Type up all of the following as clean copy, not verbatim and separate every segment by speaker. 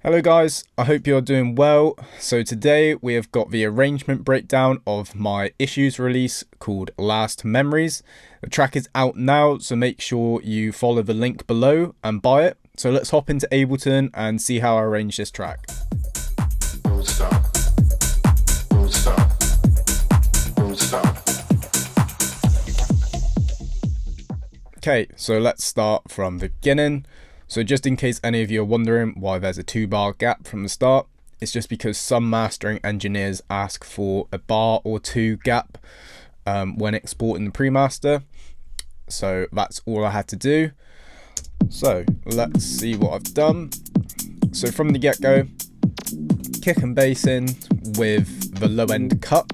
Speaker 1: Hello guys, I hope you're doing well. So today we have got the arrangement breakdown of my Issues release called Last Memories. The track is out now, so make sure you follow the link below and buy it. So let's hop into Ableton and see how I arrange this track.
Speaker 2: Don't stop. Don't stop. Don't stop.
Speaker 1: Okay, so let's start from the beginning. So just in case any of you are wondering why there's a 2-bar gap from the start, it's just because some mastering engineers ask for a bar or 2 gap when exporting the pre-master. So that's all I had to do. So let's see what I've done. So from the get-go, kick and bass in with the low end cut.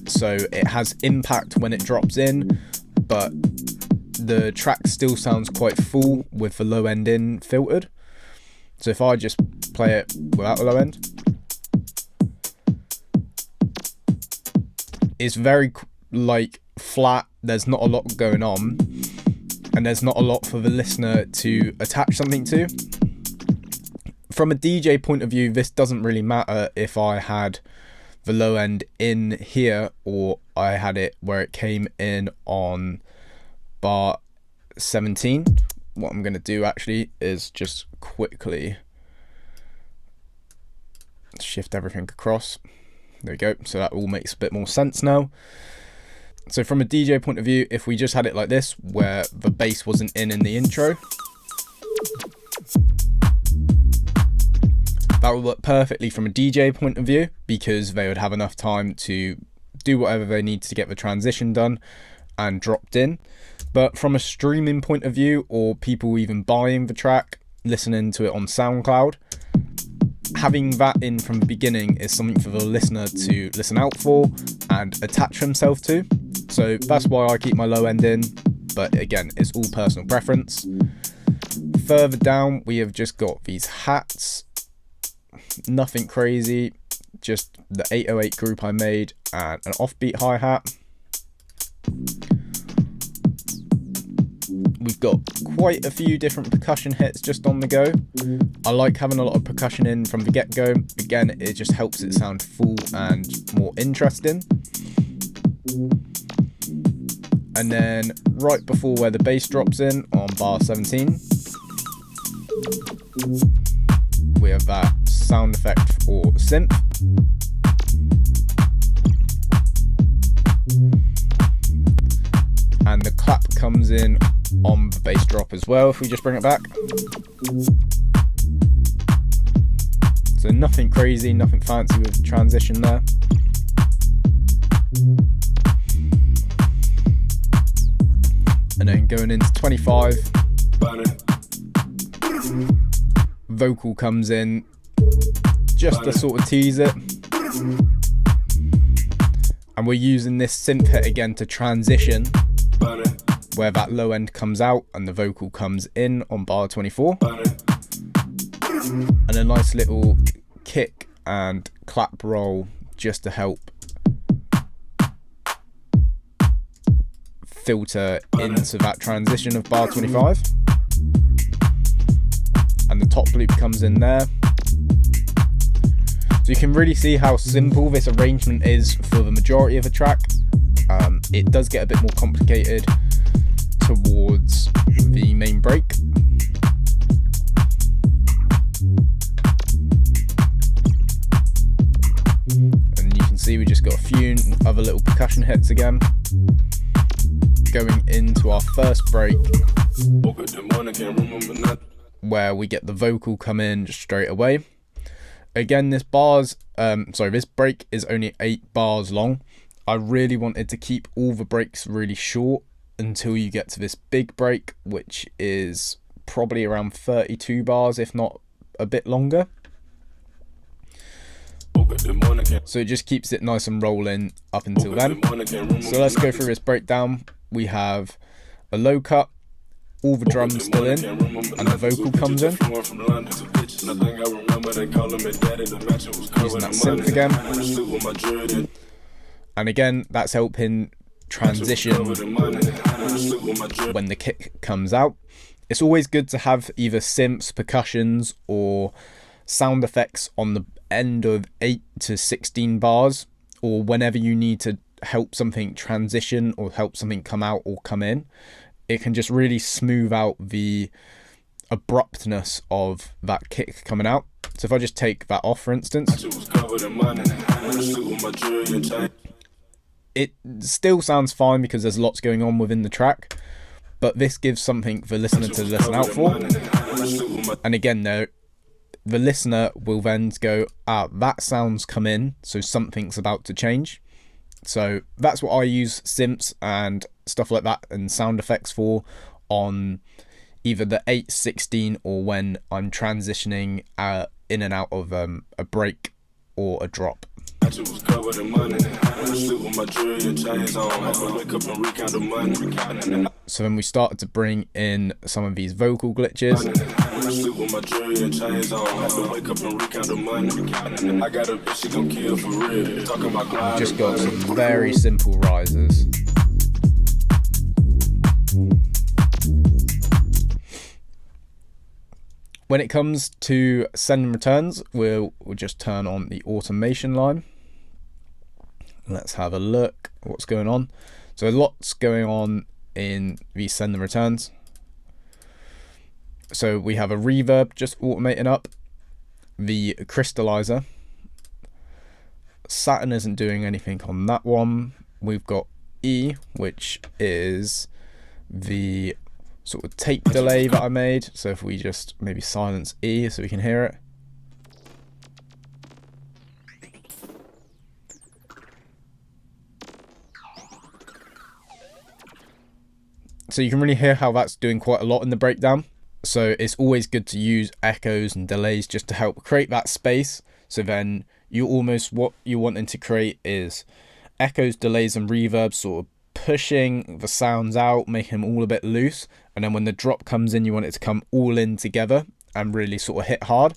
Speaker 1: So it has impact when it drops in, but the track still sounds quite full with the low end in filtered. So if I just play it without the low end, it's very like flat. There's not a lot going on, and there's not a lot for the listener to attach something to. From a DJ point of view, this doesn't really matter if I had the low end in here or I had it where it came in on bar 17. What I'm going to do actually is just quickly shift everything across. There we go. So that all makes a bit more sense now. So from a DJ point of view, if we just had it like this, where the bass wasn't in the intro, that would work perfectly from a DJ point of view, because they would have enough time to do whatever they need to get the transition done and dropped in. But from a streaming point of view, or people even buying the track, listening to it on SoundCloud, having that in from the beginning is something for the listener to listen out for and attach themselves to. So that's why I keep my low end in, but again, it's all personal preference. Further down, we have just got these hats. Nothing crazy, just the 808 group I made and an offbeat hi-hat. We've got quite a few different percussion hits just on the go. I like having a lot of percussion in from the get-go. Again, it just helps it sound full and more interesting. And then right before where the bass drops in on bar 17, we have that sound effect for synth. And the clap comes in on the bass drop as well if we just bring it back. So nothing crazy, nothing fancy with the transition there. And then going into 25, vocal comes in just to sort of tease it. And we're using this synth hit again to transition, where that low end comes out and the vocal comes in on bar 24. And a nice little kick and clap roll just to help filter into that transition of bar 25. And the top loop comes in there. So you can really see how simple this arrangement is for the majority of the track. It does get a bit more complicated towards the main break. And you can see we just got a few other little percussion hits again. Going into our first break, where we get the vocal come in straight away. Again, this break is only 8 bars long. I really wanted to keep all the breaks really short until you get to this big break, which is probably around 32 bars, if not a bit longer. So it just keeps it nice and rolling up until then. So let's go through this breakdown. We have a low cut, all the drums still in, and the vocal comes in. Using that synth again. And again, that's helping transition when the kick comes out. It's always good to have either synths, percussions, or sound effects on the end of 8 to 16 bars, or whenever you need to help something transition or help something come out or come in. It can just really smooth out the abruptness of that kick coming out. So if I just take that off, for instance, it still sounds fine because there's lots going on within the track, but this gives something for the listener to listen out for. And again, though, the listener will then go, that sound's come in, so something's about to change. So that's what I use synths and stuff like that and sound effects for on either the 8/16 or when I'm transitioning in and out of a break or a drop. So then we started to bring in some of these vocal glitches. We've just got some very simple risers. When it comes to send and returns, we'll just turn on the automation line. Let's have a look what's going on. So lots going on in the send and returns. So we have a reverb just automating up, the crystallizer. Saturn isn't doing anything on that one. We've got E, which is the sort of tape delay that I made. So if we just maybe silence E so we can hear it. So you can really hear how that's doing quite a lot in the breakdown. So it's always good to use echoes and delays just to help create that space. So then what you're wanting to create is echoes, delays and reverbs, sort of pushing the sounds out, making them all a bit loose. And then when the drop comes in, you want it to come all in together and really sort of hit hard.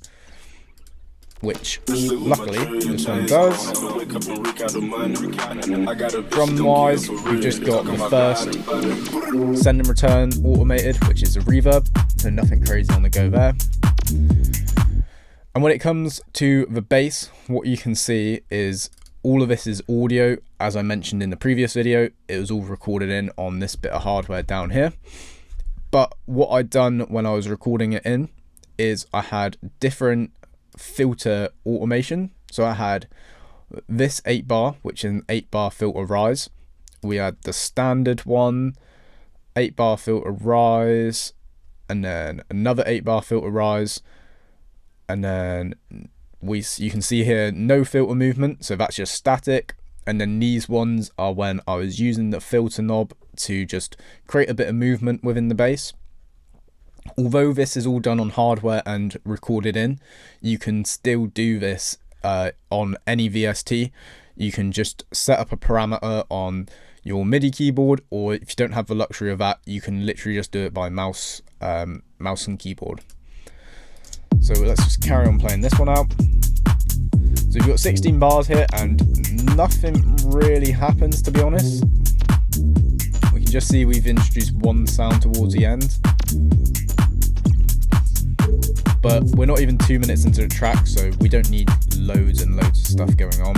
Speaker 1: Which luckily this one does. Drum wise, we've just got the first send and return automated, which is a reverb, so nothing crazy on the go there. And when it comes to the bass, what you can see is all of this is audio. As I mentioned in the previous video, it was all recorded in on this bit of hardware down here. But what I'd done when I was recording it in is I had different filter automation. So I had this 8-bar, which is an 8-bar filter rise. We had the standard one, 8-bar filter rise, and then another 8-bar filter rise, and then you can see here no filter movement, so that's just static. And then these ones are when I was using the filter knob to just create a bit of movement within the bass. Although this is all done on hardware and recorded in, you can still do this on any VST. You can just set up a parameter on your MIDI keyboard, or if you don't have the luxury of that, you can literally just do it by mouse and keyboard. So let's just carry on playing this one out. So you've got 16 bars here and nothing really happens, to be honest. We can just see we've introduced one sound towards the end. But we're not even 2 minutes into the track, so we don't need loads and loads of stuff going on.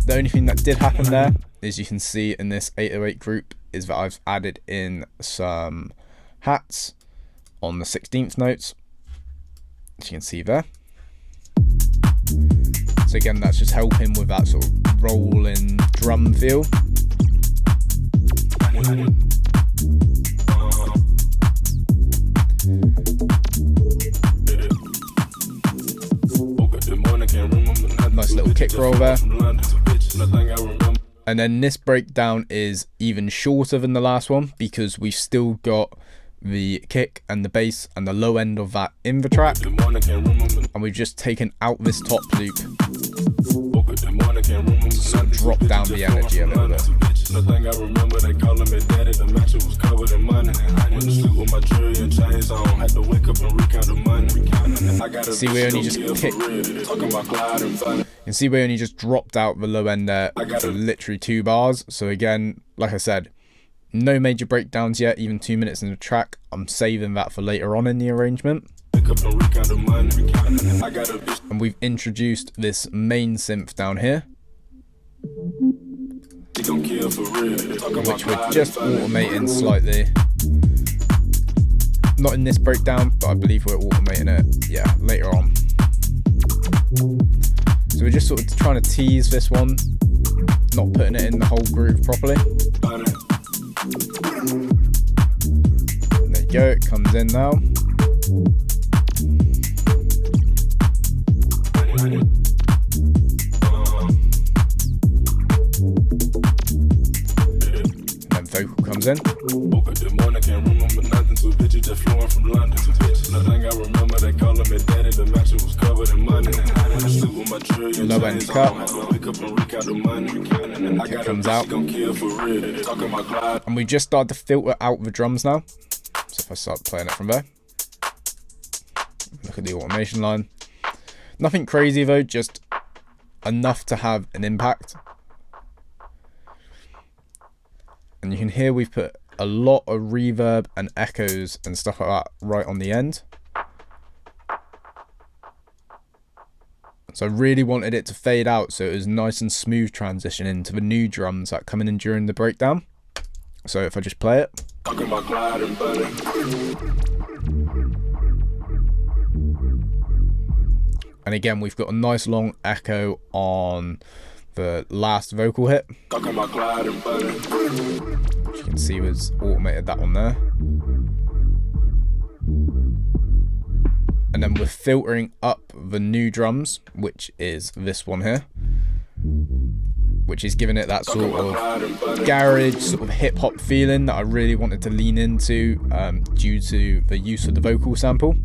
Speaker 1: The only thing that did happen there is you can see in this 808 group is that I've added in some hats on the 16th notes, as you can see there. So again, that's just helping with that sort of rolling drum feel. Nice little kick roll there. And then this breakdown is even shorter than the last one because we've still got the kick and the bass and the low end of that in the track, and we've just taken out this top loop to sort of drop down the energy a little bit. See, we only just kicked. You can see we only just dropped out the low end there for literally 2 bars. So again, like I said, no major breakdowns yet, even 2 minutes in the track. I'm saving that for later on in the arrangement. And we've introduced this main synth down here, which we're just automating slightly. Not in this breakdown, but I believe we're automating it, yeah, later on. So we're just sort of trying to tease this one, not putting it in the whole groove properly. There you go, it comes in now. And then vocal comes in. Low end cut. Kick comes out. And we just started to filter out the drums now. So if I start playing it from there. Look at the automation line. Nothing crazy though, just enough to have an impact. And you can hear we've put a lot of reverb and echoes and stuff like that right on the end. So I really wanted it to fade out so it was nice and smooth transition into the new drums that coming in during the breakdown. So if I just play it. And again, we've got a nice long echo on the last vocal hit. Which you can see was automated, that one there. And then we're filtering up the new drums, which is this one here. Which is giving it that sort of garage, sort of hip hop feeling that I really wanted to lean into due to the use of the vocal sample.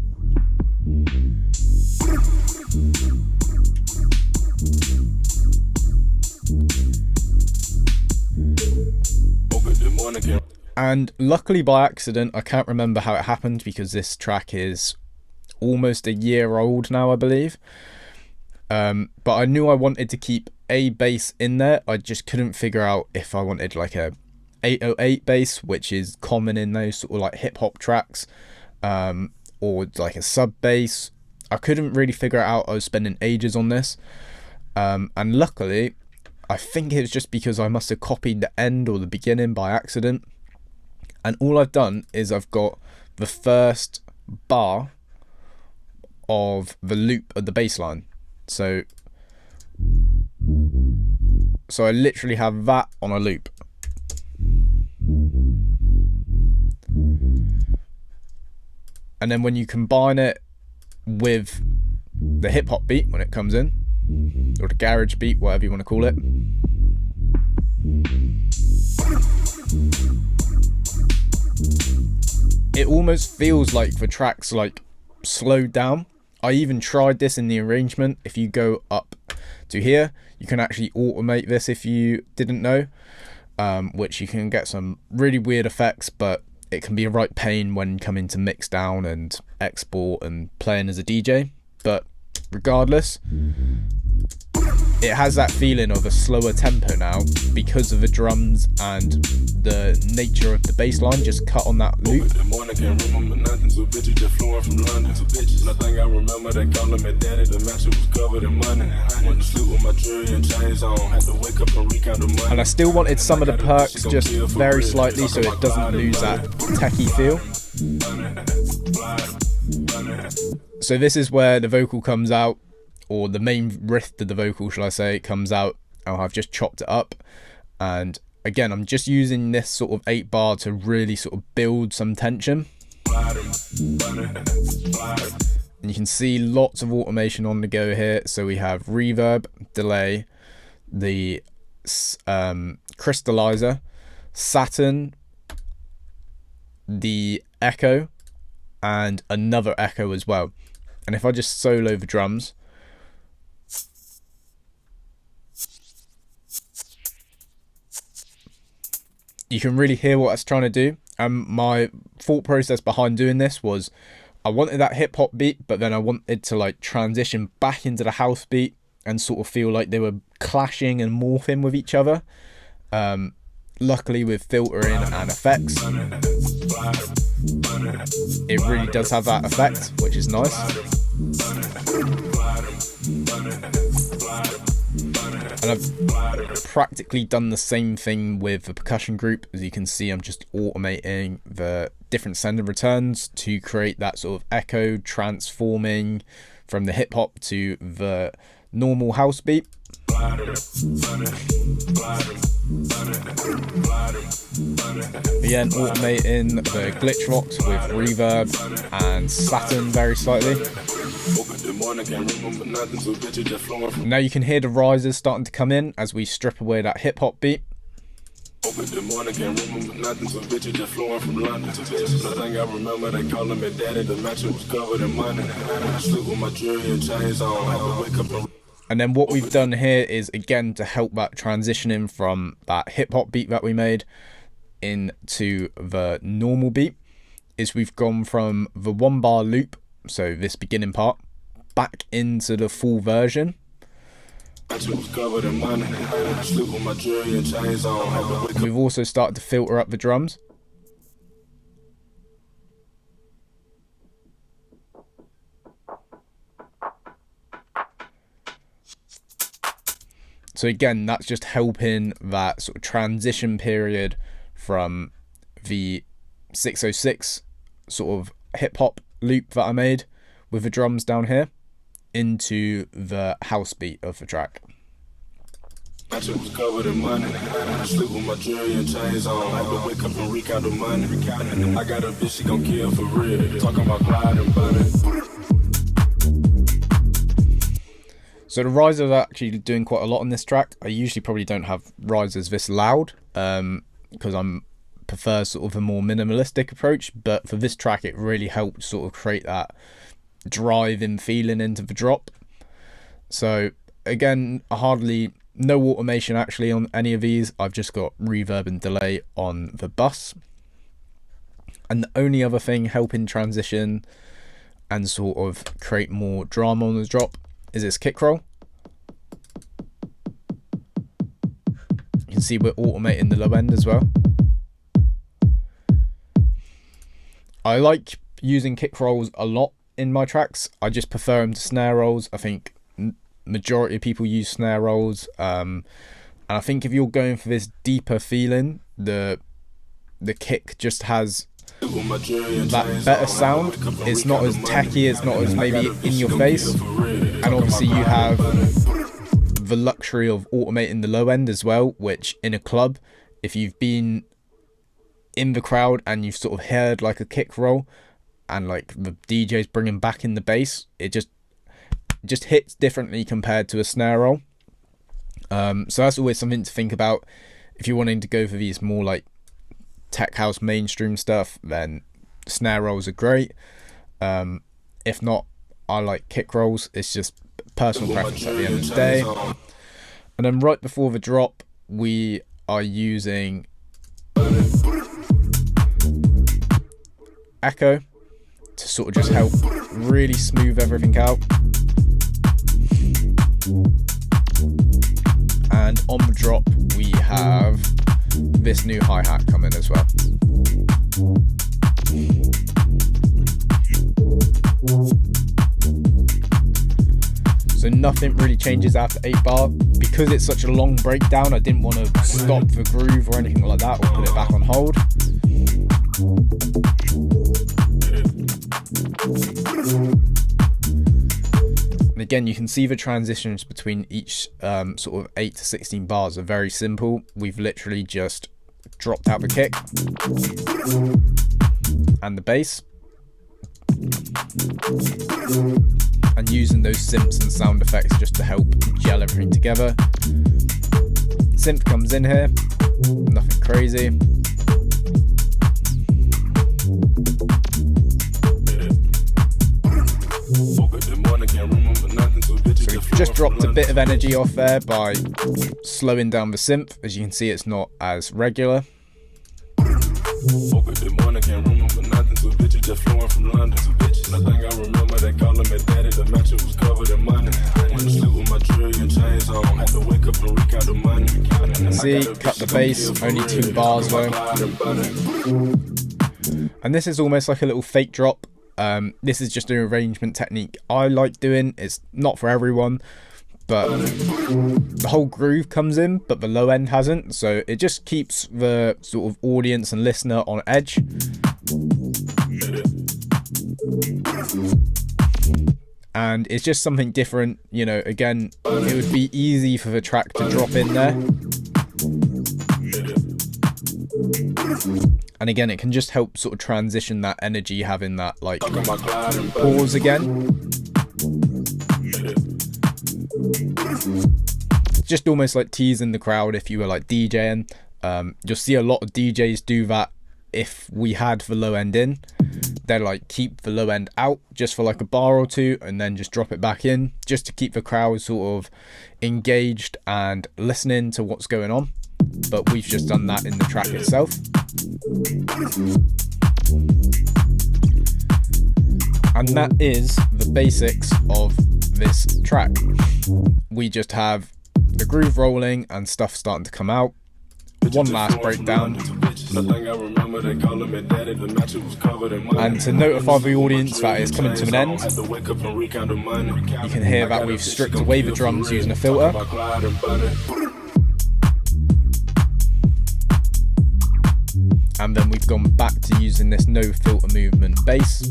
Speaker 1: And luckily by accident, I can't remember how it happened because this track is almost a year old now, I believe. But I knew I wanted to keep a bass in there. I just couldn't figure out if I wanted like a 808 bass, which is common in those sort of like hip hop tracks, or like a sub bass. I couldn't really figure it out. I was spending ages on this. And luckily, I think it was just because I must have copied the end or the beginning by accident. And all I've done is I've got the first bar of the loop of the bass line. So I literally have that on a loop. And then when you combine it with the hip hop beat when it comes in, or the garage beat, whatever you want to call it, it almost feels like the track's like slowed down. I even tried this in the arrangement. If you go up to here, you can actually automate this if you didn't know, which you can get some really weird effects, but it can be a right pain when coming to mix down and export and playing as a DJ. But regardless, it has that feeling of a slower tempo now because of the drums and the nature of the bass line just cut on that loop. And I still wanted some of the perks just very slightly so it doesn't lose that techie feel. So this is where the vocal comes out, or the main riff to the vocal, shall I say, comes out. I've just chopped it up, and again, I'm just using this sort of 8 bar to really sort of build some tension. And you can see lots of automation on the go here. So we have reverb, delay, the crystallizer, Saturn, the echo, and another echo as well. And if I just solo the drums, you can really hear what it's trying to do. And my thought process behind doing this was I wanted that hip hop beat, but then I wanted to like transition back into the house beat and sort of feel like they were clashing and morphing with each other. Luckily with filtering and effects, it really does have that effect, which is nice. And I've practically done the same thing with the percussion group. As you can see, I'm just automating the different send and returns to create that sort of echo, transforming from the hip hop to the normal house beat. Again, automating the glitch rocks with reverb and Saturn very slightly. Now you can hear the risers starting to come in as we strip away that hip hop beat. And then what we've done here is, again, to help that transitioning from that hip hop beat that we made into the normal beat, is we've gone from the 1 bar loop, so this beginning part, back into the full version. We've also started to filter up the drums. So again, that's just helping that sort of transition period from the 606 sort of hip hop loop that I made with the drums down here into the house beat of the track. My chick was covered in money. Sleep with my jewelry and chains on. I could wake up and recount the money. I got a bitch, she gon' kill for real. Talking about glide and butter. So the risers are actually doing quite a lot on this track. I usually probably don't have risers this loud because I prefer sort of a more minimalistic approach. But for this track, it really helped sort of create that drive-in feeling into the drop. So again, no automation actually on any of these. I've just got reverb and delay on the bus. And the only other thing helping transition and sort of create more drama on the drop is this kick roll. You can see we're automating the low end as well. I like using kick rolls a lot in my tracks. I just prefer them to snare rolls. I think majority of people use snare rolls, and I think if you're going for this deeper feeling, the kick just has that better sound. It's not as tacky, it's not as maybe in your face, and obviously you have the luxury of automating the low end as well, which in a club, if you've been in the crowd and you've sort of heard like a kick roll and like the DJ's bringing back in the bass, it just hits differently compared to a snare roll. So that's always something to think about. If you're wanting to go for these more like tech house mainstream stuff, then snare rolls are great. If not, I like kick rolls. It's just personal preference at the end of the day. And then right before the drop, we are using echo to sort of just help really smooth everything out. And on the drop, we have this new hi-hat coming as well. So nothing really changes after 8 bar. Because it's such a long breakdown, I didn't want to stop the groove or anything like that or put it back on hold. And again, you can see the transitions between each sort of 8 to 16 bars are very simple. We've literally just dropped out the kick and the bass, and using those synths and sound effects just to help gel everything together. Synth comes in here, nothing crazy. So we've just dropped a bit of energy off there by slowing down the synth. As you can see, it's not as regular. See, cut the bass, only 2 bars though. And this is almost like a little fake drop. This is just an arrangement technique I like doing. It's not for everyone, but the whole groove comes in, but the low end hasn't. So it just keeps the sort of audience and listener on edge. And it's just something different, you know. Again, it would be easy for the track to drop in there. And again, it can just help sort of transition that energy, having that like pause again. Just almost like teasing the crowd if you were like DJing. You'll see a lot of DJs do that if we had the low end in. They'll like keep the low end out just for like a bar or two and then just drop it back in, just to keep the crowd sort of engaged and listening to what's going on. But we've just done that in the track itself. And that is the basics of this track. We just have the groove rolling and stuff starting to come out. One last breakdown. And to notify the audience that it's coming to an end, you can hear that we've stripped away the drums using a filter. And then we've gone back to using this no filter movement bass,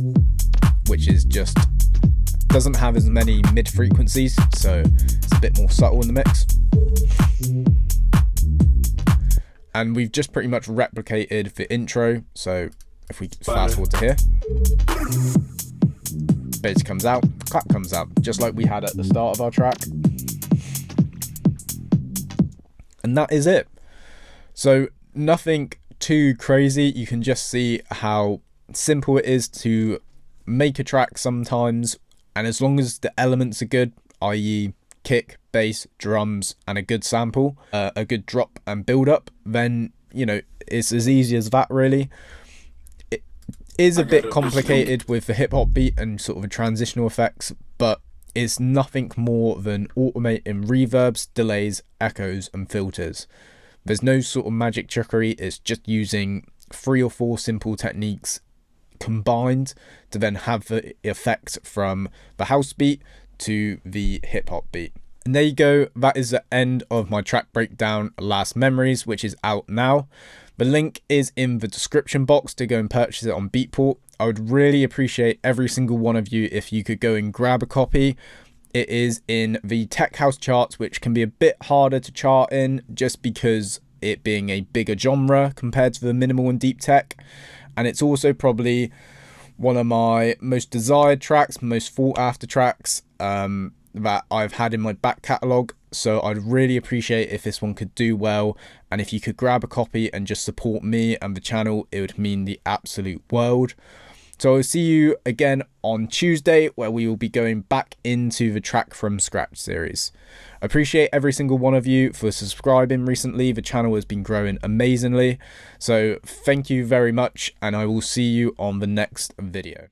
Speaker 1: which is just doesn't have as many mid frequencies, so it's a bit more subtle in the mix. And we've just pretty much replicated the intro. So if we fast forward to here, bass comes out, clap comes out, just like we had at the start of our track. And that is it. So nothing too crazy. You can just see how simple it is to make a track sometimes. And as long as the elements are good, i.e. kick, bass, drums, and a good sample, a good drop and build up, then, you know, it's as easy as that really. It is a bit complicated with the hip hop beat and sort of the transitional effects, but it's nothing more than automating reverbs, delays, echoes, and filters. There's no sort of magic trickery. It's just using 3 or 4 simple techniques combined to then have the effect from the house beat to the hip hop beat. And there you go, that is the end of my track breakdown, Last Memories, which is out now. The link is in the description box to go and purchase it on Beatport. I would really appreciate every single one of you if you could go and grab a copy. It is in the tech house charts, which can be a bit harder to chart in just because it being a bigger genre compared to the minimal and deep tech. And it's also probably one of my most desired tracks, most sought after tracks that I've had in my back catalogue. So I'd really appreciate if this one could do well, and if you could grab a copy and just support me and the channel, it would mean the absolute world. So I'll see you again on Tuesday, where we will be going back into the Track From Scratch series. I appreciate every single one of you for subscribing recently. The channel has been growing amazingly. So thank you very much, and I will see you on the next video.